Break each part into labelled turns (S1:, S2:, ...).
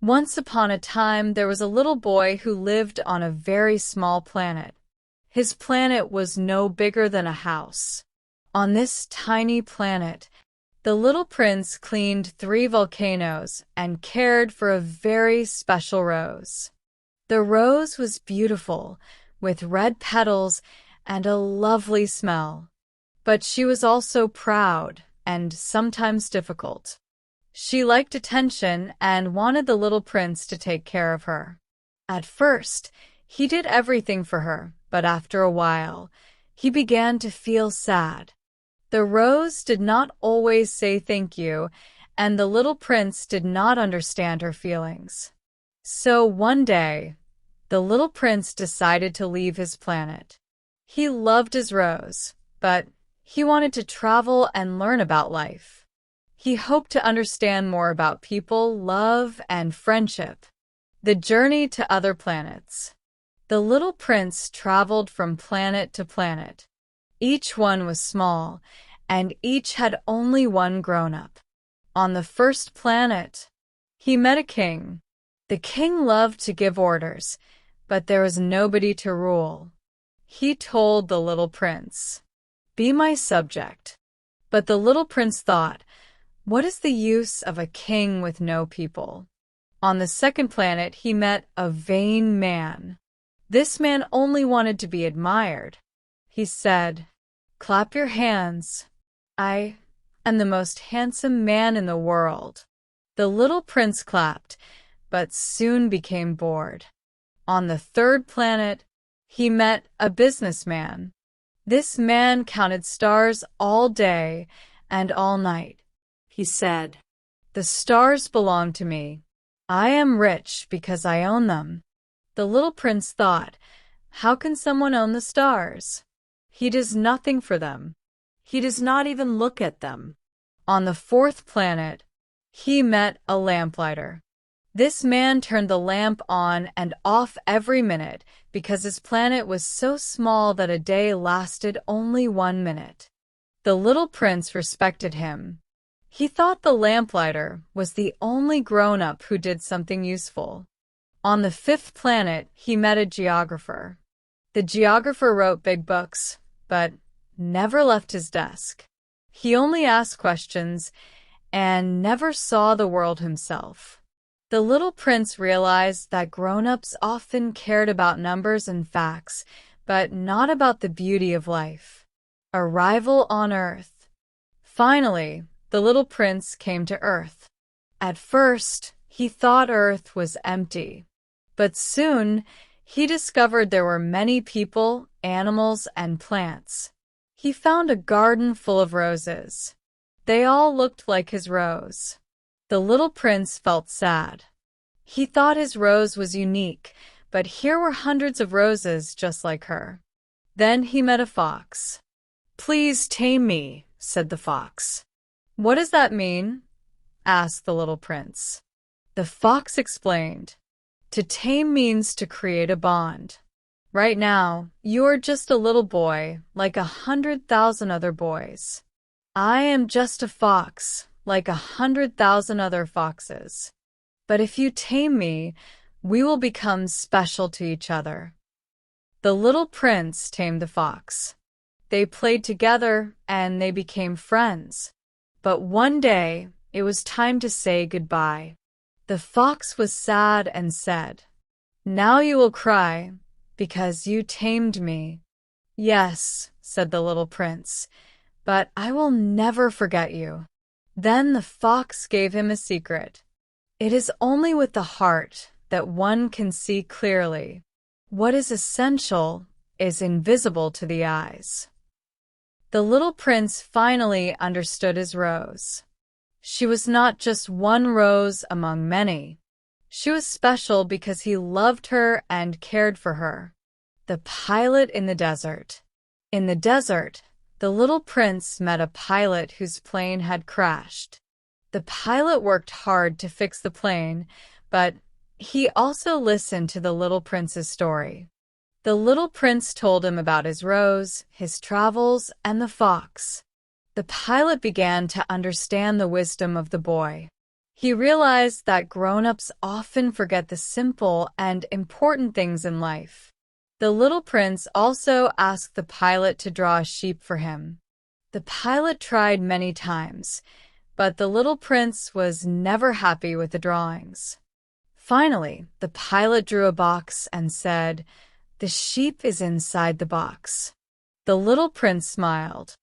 S1: Once upon a time, there was a little boy who lived on a very small planet. His planet was no bigger than a house. On this tiny planet, the little prince cleaned 3 volcanoes and cared for a very special rose. The rose was beautiful, with red petals and a lovely smell. But she was also proud and sometimes difficult. She liked attention and wanted the little prince to take care of her. At first, he did everything for her, but after a while, he began to feel sad. The rose did not always say thank you, and the little prince did not understand her feelings. So one day, the little prince decided to leave his planet. He loved his rose, but he wanted to travel and learn about life. He hoped to understand more about people, love, and friendship. The journey to other planets. The little prince traveled from planet to planet. Each one was small, and each had only one grown-up. On the first planet, he met a king. The king loved to give orders, but there was nobody to rule. He told the little prince, "Be my subject." But the little prince thought, what is the use of a king with no people? On the second planet, he met a vain man. This man only wanted to be admired. He said, "Clap your hands. I am the most handsome man in the world." The little prince clapped, but soon became bored. On the third planet, he met a businessman. This man counted stars all day and all night. He said, "The stars belong to me. I am rich because I own them." The little prince thought, how can someone own the stars? He does nothing for them. He does not even look at them. On the fourth planet, he met a lamplighter. This man turned the lamp on and off every minute because his planet was so small that a day lasted only 1 minute. The little prince respected him. He thought the lamplighter was the only grown-up who did something useful. On the fifth planet, he met a geographer. The geographer wrote big books, but never left his desk. He only asked questions and never saw the world himself. The little prince realized that grown-ups often cared about numbers and facts, but not about the beauty of life. Arrival on Earth. Finally, the little prince came to Earth. At first, he thought Earth was empty. But soon, he discovered there were many people, animals, and plants. He found a garden full of roses. They all looked like his rose. The little prince felt sad. He thought his rose was unique, but here were hundreds of roses just like her. Then he met a fox. "Please tame me," said the fox. "What does that mean?" asked the little prince. The fox explained, "To tame means to create a bond. Right now, you're just a little boy, like 100,000 other boys. I am just a fox, like 100,000 other foxes. But if you tame me, we will become special to each other." The little prince tamed the fox. They played together and they became friends. But one day, it was time to say goodbye. The fox was sad and said, "Now you will cry, because you tamed me." "Yes," said the little prince, "but I will never forget you." Then the fox gave him a secret. It is only with the heart that one can see clearly. What is essential is invisible to the eyes. The little prince finally understood his rose. She was not just one rose among many. She was special because he loved her and cared for her. The pilot in the desert. In the desert, the little prince met a pilot whose plane had crashed. The pilot worked hard to fix the plane, but he also listened to the little prince's story. The little prince told him about his rose, his travels, and the fox. The pilot began to understand the wisdom of the boy. He realized that grown-ups often forget the simple and important things in life. The little prince also asked the pilot to draw a sheep for him. The pilot tried many times, but the little prince was never happy with the drawings. Finally, the pilot drew a box and said, "The sheep is inside the box." The little prince smiled.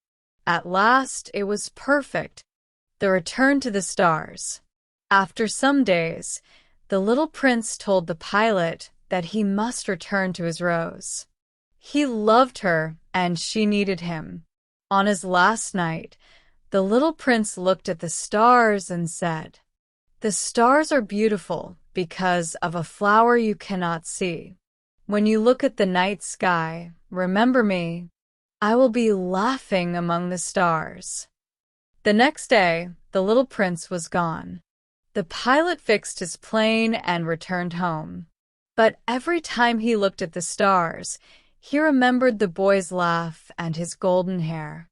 S1: At last, it was perfect. The return to the stars. After some days, the little prince told the pilot that he must return to his Rose. He loved her, and she needed him. On his last night, the little prince looked at the stars and said, "The stars are beautiful because of a flower you cannot see. When you look at the night sky, remember me. I will be laughing among the stars." The next day, the little prince was gone. The pilot fixed his plane and returned home. But every time he looked at the stars, he remembered the boy's laugh and his golden hair.